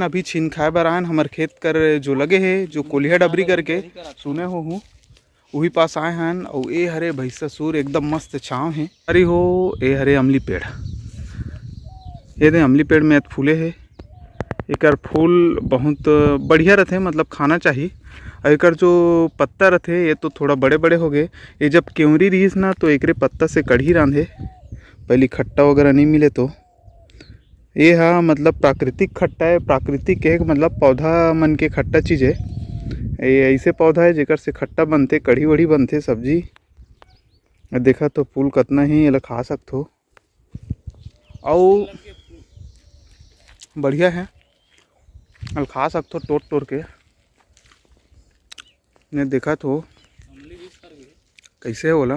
अभी छीन खाए बर आयन हमार खेत कर जो लगे है जो कोलिया डबरी करके सुने हो हूँ वही पास आए हैं। और ए हरे भैंसा सूर एकदम मस्त छाँव है। अरे हो ए हरे अमली पेड़, ये दे अमली पेड़ में फूले है। एकर फूल बहुत बढ़िया रहते, मतलब खाना चाहिए। और एकर जो पत्ता रहते ये तो थोड़ा बड़े बड़े हो गए। ये जब केवरी रहीस ना तो एकरे पत्ता से कढ़ी रांधे, पहले खट्टा वगैरह नहीं मिले तो। ये हाँ मतलब प्राकृतिक खट्टा है, प्राकृतिक एक मतलब पौधा मन के खट्टा चीज़ है। ये ऐसे पौधा है जेकर से खट्टा बनते, कढ़ी वढ़ी बनते, सब्जी। देखा तो फूल कितना ही ये खा सकते हो और बढ़िया है, खा सकते हो तोड़ तोड़ के। ने देखा तो कैसे है बोला।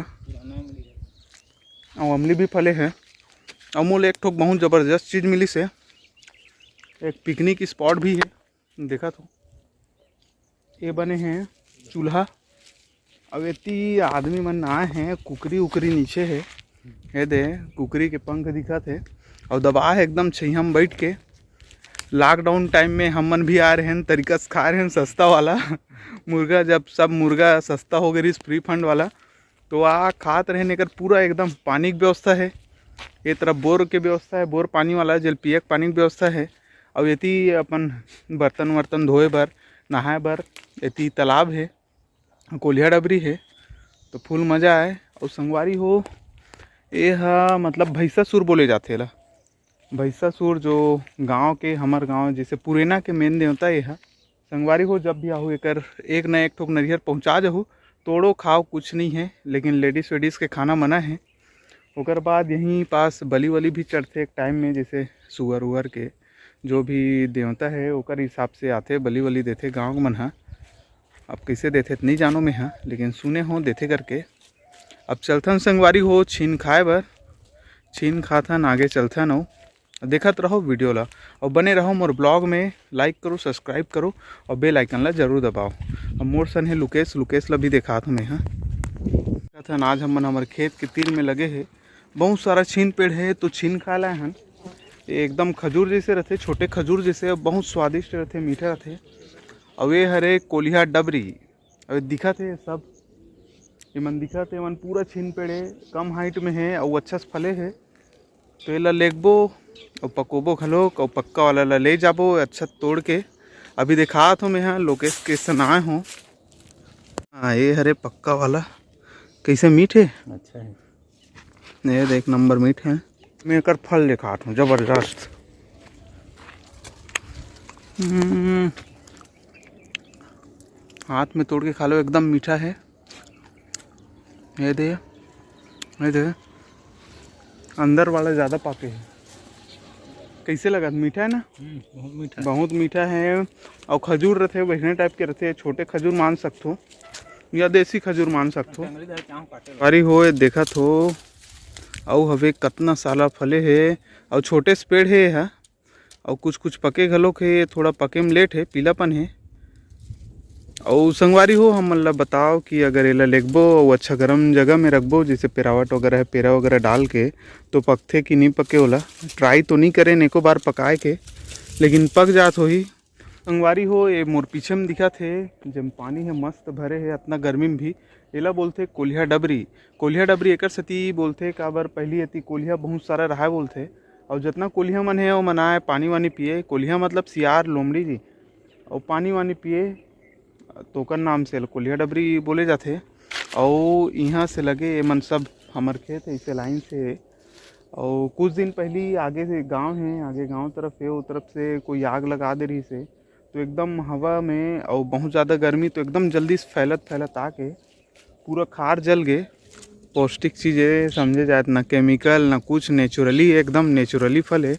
और अमली भी फले हैं। अमूल एक ठोक बहुत ज़बरदस्त चीज़ मिली से, एक पिकनिक स्पॉट भी है। देखा तो ये बने हैं चूल्हा। अब इतनी आदमी मन आए हैं, कुकरी उकरी नीचे है, ये दे कुकरी के पंख दिखा थे। और दबा है एकदम छइया में बैठ के। लॉकडाउन टाइम में हम मन भी आ रहे हैं, तरीका से खा रहे हैं सस्ता वाला मुर्गा। जब सब मुर्गा सस्ता हो गई फ्री फंड वाला तो खात रहे। नेकर पूरा एकदम पानी की व्यवस्था है, ये तरफ बोर के व्यवस्था है, बोर पानी वाला जल पिए पानी की व्यवस्था है। और यति अपन बर्तन वर्तन धोए बर, नहाए बर यति तालाब है, कोलिया डबरी है, तो फुल मज़ा आए। और संगवारी हो ये मतलब भैंसा सुर बोले जाते ला। भैंसा सुर जो गांव के, हमार गांव जैसे पुरेना के मेन देवता ये है। संगवारी हो जब भी आहू एकर एक न एक ठोक नरियर पहुँचा जाहू, तोड़ो खाओ कुछ नहीं है, लेकिन लेडीज़ वेडीज़ के खाना मना है। ओकर बाद यहीं पास बलि वली भी चढ़ते एक टाइम में, जैसे सुअर उअर के जो भी देवता है ओकर हिसाब से आते बलि वली देते गाँव मन हा। अब कैसे देते नहीं जानो में हाँ, लेकिन सुने हो देते करके। अब चलथन संगवारी हो छीन खाए बर, छीन खाथन आगे चलथन। हो देखत रहो वीडियो ला और बने रहो मोर ब्लॉग में। लाइक करो, सब्सक्राइब करो और बेल आइकन ला जरूर दबाओ। अब मोर सन है लुकेश, लुकेश ला भी देखा था मैं हाँ। कहथन आज हम हमारे खेत के तीर में लगे है, बहुत सारा छीन पेड़ है तो छीन खा लाए हन। एकदम खजूर जैसे रहते, छोटे खजूर जैसे, बहुत स्वादिष्ट रहते, मीठे रहते। और ये हरे कोलिया डबरी अब दिखा थे सब, ये मन दिखा थे मन पूरा छीन पेड़े, कम हाइट में है और अच्छा से फले है। तो ये ला लेगबो और पकोबो घलोक और पक्का वाला ला ले जाबो अच्छा तोड़ के। अभी देखा तो मैं हाँ लोकेश के सनाए हूँ। हाँ ये हरे पक्का वाला कैसे मीठ है, अच्छा है, ये एक नंबर मीठ है। मैं एक फल दिखा हूँ जबरदस्त। हाथ में तोड़ के खा लो, एकदम मीठा है। ये दे अंदर वाला ज़्यादा पाके है। कैसे लगा, मीठा है ना? बहुत मीठा, बहुत मीठा है। और खजूर रहते वैसे टाइप के रहते, छोटे खजूर मान सकते हो या देसी खजूर मान सकते हो। अरे हो देखा तो और हवे कितना साला फले है और छोटे से पेड़ है यहाँ। और कुछ कुछ पके घलोक है, थोड़ा पके में लेट है, पीलापन है। और संगवारी हो हम मतलब बताओ कि अगर एला लेगबो और अच्छा गर्म जगह में रखबो, जैसे पेरावट वगैरह है, पेरा वगैरह डाल के, तो पकथे कि नहीं पके ओला ट्राई तो नहीं करें एको बार पकाए के, लेकिन पक जात हो ही। संगवारी हो ये मोर पीछे में दिखा थे जब पानी है मस्त भरे है, इतना गर्मी में भी एला बोलते कोलिया डबरी। कोलिया डबरी एकर सती बोलते काबर पहली अति कोलिया बहुत सारा रहा बोलते। और जितना कोलिया मन है वो मनाए पानी वानी पिए। कोलिया मतलब सियार लोमड़ी जी, और पानी वानी पिए तोकर नाम से कोलिया डबरी बोले जाते। और यहाँ से लगे ये मन सब हमार खेत है, इसे लाइन से। और कुछ दिन पहले आगे से गांव है, आगे गांव तरफ है, वो तरफ से कोई आग लगा दे रही से, तो एकदम हवा में और बहुत ज़्यादा गर्मी, तो एकदम जल्दी से फैलत आके पूरा खार जल गए। पौष्टिक चीज़ें समझे जाए, ना केमिकल ना कुछ, नेचुरली एकदम नेचुरली फल है।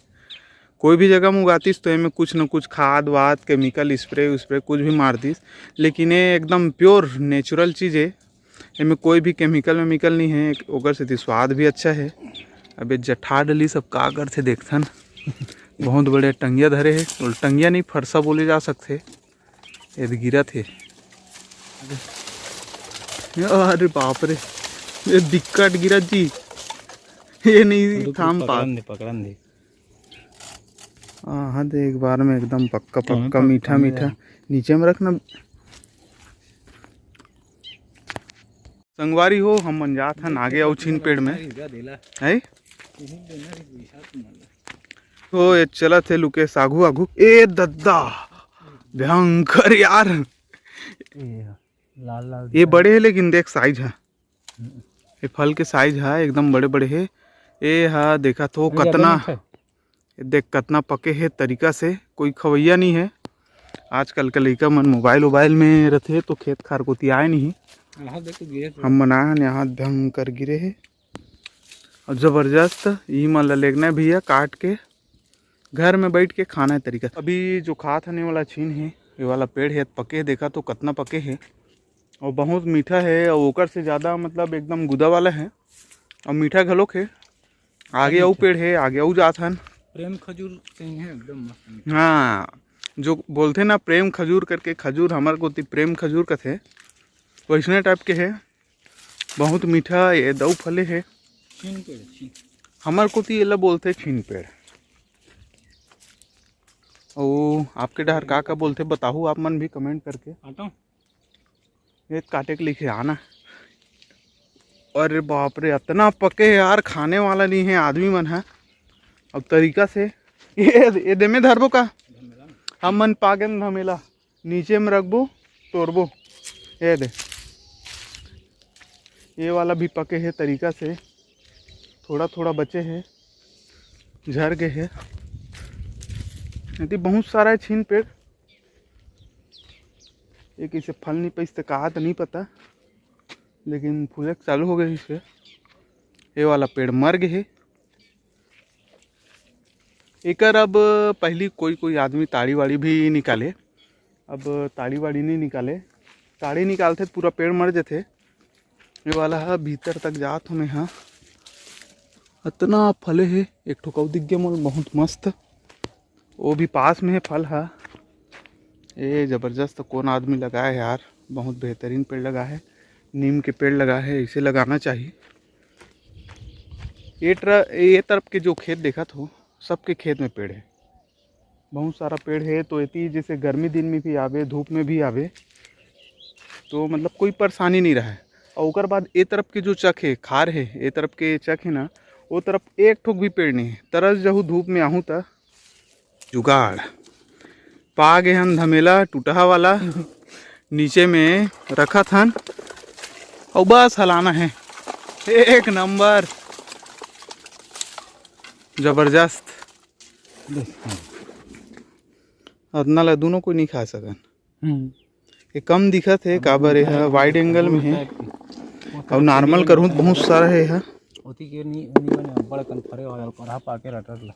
कोई भी जगह में उगातीस तो इनमें कुछ न कुछ खाद वाद केमिकल स्प्रे कुछ भी मार दीस, लेकिन ये एकदम प्योर नेचुरल चीज़ है, इनमें कोई भी केमिकल वेमिकल नहीं है। ओकर से स्वाद भी अच्छा है। अबे जठा डली सब का करते देखथन बहुत बड़े टंगिया धरे है, और टंगिया नहीं फरसा बोले जा सकते, ये गिरा थे। अरे बाप रे ये दिक्कत गिरा जी, ये नहीं थाम पा, पकड़न दे। हाँ दे एक बार में एकदम पक्का पक्का मीठा मीठा। नीचे में रखना संगवारी हो, हम मन जात हन आगे और छीन पेड़ में है तो ये चला थे लुके सागू आगू। ए दद्दा भयंकर यार, लाल लाल ये बड़े है लेकिन देख साइज है, ये फल के साइज है एकदम बड़े बड़े है। ये हा देखा तो कतना, देख कतना पके है तरीका से, कोई खवैया नहीं है। आजकल के लड़का मन मोबाइल में रहते तो खेत खार को आए नहीं, हम मनाए यहाँ भयंकर गिरे है और जबरदस्त। ये मन ला लेगना भैया काट के घर में बैठ के खाना है तरीका। अभी जो खात हने वाला छीन है, ये वाला पेड़ है पके है, देखा तो कितना पके है और बहुत मीठा है और ओकर से ज़्यादा मतलब एकदम गुदा वाला है और मीठा घलोक है। आगे और पेड़ है, आगे और जात हन प्रेम खजूर है एकदम मस्त। हाँ जो बोलते ना प्रेम खजूर करके, खजूर हमारे को प्रेम खजूर का थे वैसने टाइप के है, बहुत मीठा। ये दऊ फले है छीन पेड़, हमारे को तो ये बोलते छीन पेड़। ओ आपके डर का बोलते बताओ आप मन भी कमेंट करके। ये काटे के लिखे आना। अरे बाप रे इतना पके है यार, खाने वाला नहीं है आदमी मन है। अब तरीका से ये दे में धरबो का, हम मन पागे धमेला नीचे में रखबो तोड़बो। ये दे ये वाला भी पके है तरीका से, थोड़ा थोड़ा बचे है, झड़ गए है। यदि बहुत सारा है छीन पेड़, एक इसे फल नहीं पैसे कहा तो नहीं पता, लेकिन फूले चालू हो गए इससे। ये वाला पेड़ मर गए है। एकर अब पहली कोई आदमी ताड़ी वाड़ी भी निकाले, अब ताड़ी वाड़ी नहीं निकाले, ताड़ी निकालते पूरा पेड़ मर जाते। ये वाला है भीतर तक जात हमें, हाँ इतना फले है। एक ठोकाऊ दिख गया मोल बहुत मस्त, वो भी पास में है फल है। ये ज़बरदस्त कौन आदमी लगा है यार, बहुत बेहतरीन पेड़ लगा है, नीम के पेड़ लगा है, इसे लगाना चाहिए। ये तरफ के जो खेत देखा तो सबके खेत में पेड़ है, बहुत सारा पेड़ है। तो इतनी जैसे गर्मी दिन में भी आवे, धूप में भी आवे, तो मतलब कोई परेशानी नहीं रहा है। और उसके बाद ये तरफ के जो चक है खार है, ये तरफ के चक है ना, वो तरफ एक ठोक भी पेड़ नहीं है। तरस जहूँ धूप में आहूँ तो जुगाड़ पा गए हम धमेला टूटा वाला नीचे में रखा था और बस हलाना है। एक नंबर जबरदस्त। अदना ला दोनों को नहीं खा सकन, ये कम दिखत है काबर है वाइड एंगल में है और नॉर्मल करूँ तो बहुत सारा है। ओती के नी बने बड़ा कनफरे वाला करहा पाके रटर ला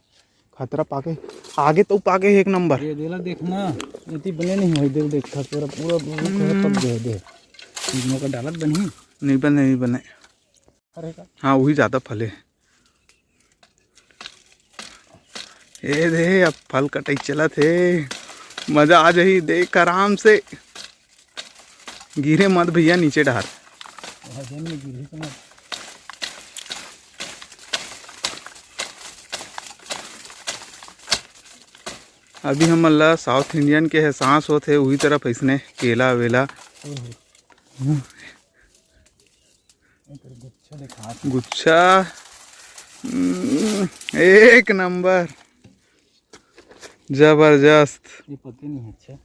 खतरा पाके आगे तो पाके एक नंबर। ये देला देखना इतनी बने नहीं होई, देख देख पूरा पूरा पक गए दे इसमें का डालत बनी नहीं बने। अरे का हाँ वही ज़्यादा फले। ये दे अब फल कटाई चला थे, मज़ा आ जाही। देख आराम से, गिरे मत भैया नीचे डाल। अभी हम अल्लाह साउथ इंडियन के एहसास होते वही तरफ इसने केला वेला गुच्छा एक नंबर जबरदस्त। ये पके नहीं अच्छा,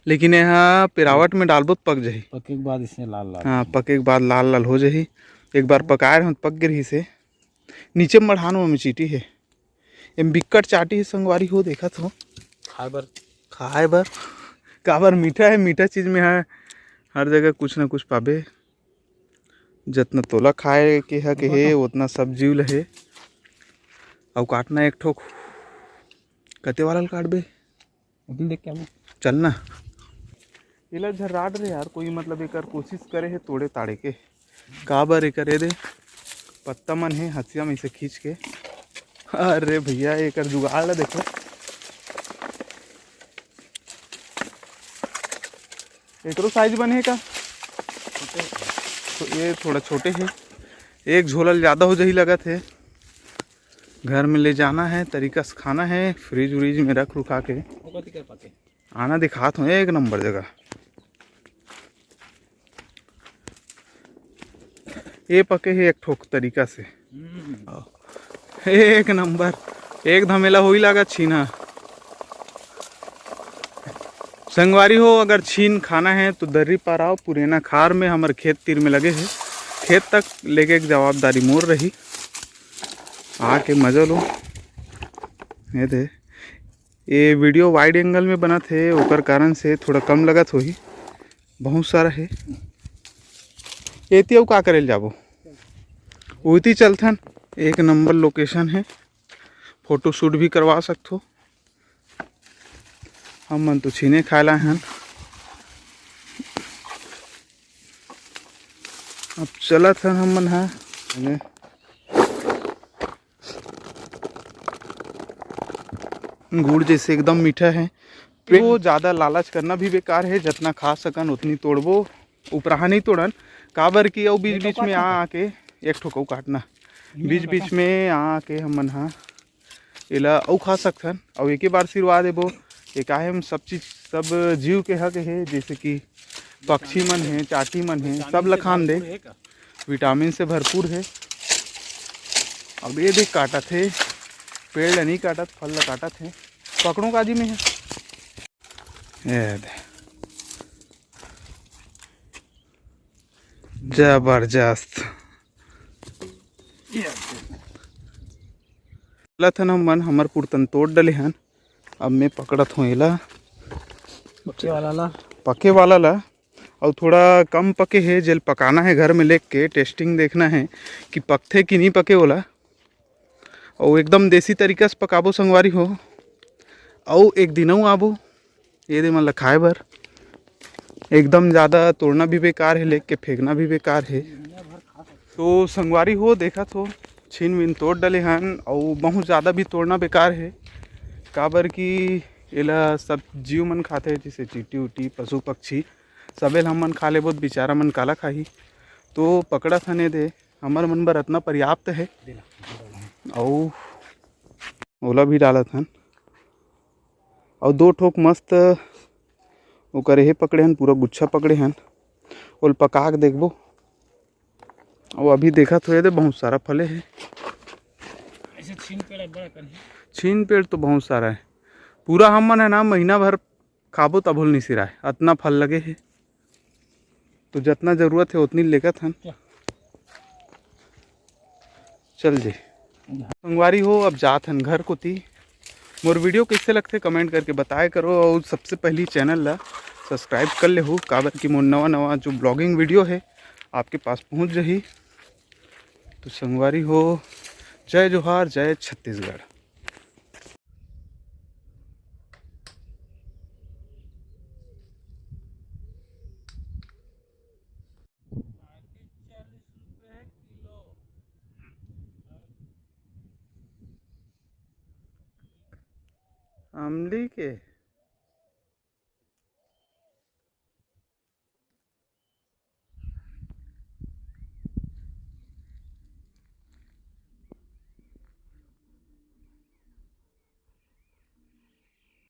लेकिन यहाँ पिरावट में डालबो तो पक जाही। पके के बाद इसने लाल लाल, हाँ पके के बाद लाल लाल हो जाही। एक बार पकाए रहे पक गिर से नीचे में मढ़ानो में चीटी है, एम बिक्कट चाटी है संगवारी हो। देखा तो खाए बर काबर मीठा है, मीठा चीज़ में है हर जगह कुछ ना कुछ पाबे। जितना तोला खाए के है के है उतना सब जीव है। और काटना एक ठोक कते वाला काट बे देख क्या चलना इला झर्राट रे यार। कोई मतलब एक कोशिश करे है तोड़े ताड़े के काबर एक दे पत्ता मन है हथिया में से खींच के। अरे भैया एक जुगाड़ ला देखो, एक साइज बने का तो ये थोड़ा छोटे है, एक झोलल ज़्यादा हो जाही लगा थे। घर में ले जाना है, तरीका से खाना है, फ्रिज व्रिज में रख रुखा के कर पाते आना दिखात हूँ एक नंबर जगह। ये पके है एक ठोक तरीका से एक नंबर, एक धमेला हो ही लगा छीना। संगवारी हो, अगर छीन खाना है तो दर्री पर आओ, पुरेना खार में हमारे खेत तीर में लगे हैं, खेत तक लेके एक जवाबदारी मोर रही, आके मजा लो। ये दे, ये वीडियो वाइड एंगल में बना थे, ओकर कारण से थोड़ा कम लगत होही, बहुत सारा है। एती अऊ का करे जाबो, उती चलथन, एक नंबर लोकेशन है, फोटो शूट भी करवा सकथो। हम मन तो छीने खाला हैं। अब चलत हन हम मन हा गुड़ जैसे एकदम मीठा है। तो ज़्यादा लालच करना भी बेकार है, जितना खा सकन उतनी तोड़बो, ऊपरहा नहीं तोड़न। काबर की और बीच बीच में आके एक ठोकऊ काटना, बीच बीच में आके हम मन हा एला अऊ खा सकथन। और एक ही बार सिरवा देबो। एक आहे हम सब चीज़, सब जीव के हक है, जैसे कि पक्षी मन है, चाटी मन है, सब ला खान दे, विटामिन से भरपूर है। अब ये देख काटत है, पेड़ ला नहीं काटत, फल ला काटत है। पकड़ों काजी में है, ये दे जबरदस्त। थन हम मन हमर पुरतन तोड़ डले हन। अब मैं पकड़त हूँ एला, पके वाला ला, और थोड़ा कम पके है, जेल पकाना है घर में लेके के, टेस्टिंग देखना है कि पकथे कि नहीं पके वाला। और एकदम देसी तरीका से पकाबो संगवारी हो, और एक दिनों आबो ये दे मतलब खाए बर। एकदम ज़्यादा तोड़ना भी बेकार है, लेके फेंकना भी बेकार है। तो संगवारी हो, देखा तो छीन विन तोड़ डले हन, और बहुत ज़्यादा भी तोड़ना बेकार है। काबर की एला सब जीव मन खाते, जैसे चींटी उटी, पशु पक्षी सबे हम मन खा ले, बहुत बेचारा मन काला खाही। तो पकड़ा थने दे हमर मन बर इतना पर्याप्त है। और ओला भी डालत हन, और दो ठोक मस्त ओकर हे पकड़े हन, पूरा गुच्छा पकड़े हन, ओल पका के देखबो। और अभी देखा तो ये दे बहुत सारा फले है, ऐसे छीन पेड़ तो बहुत सारा है। पूरा हम मन है ना महीना भर खाबो तब नहीं सिराए, इतना फल लगे है। तो जितना जरूरत है उतनी लेकर हन। चल जे संगवारी हो, अब जात हन घर को ती। मोर वीडियो कैसे लगते कमेंट करके बताया करो, और सबसे पहली चैनल ला सब्सक्राइब कर ले हो, काबर की मोर नवा नवा जो ब्लॉगिंग वीडियो है आपके पास पहुंच रही। तो संगवारी हो, जय जोहार, जय छत्तीसगढ़। अमली के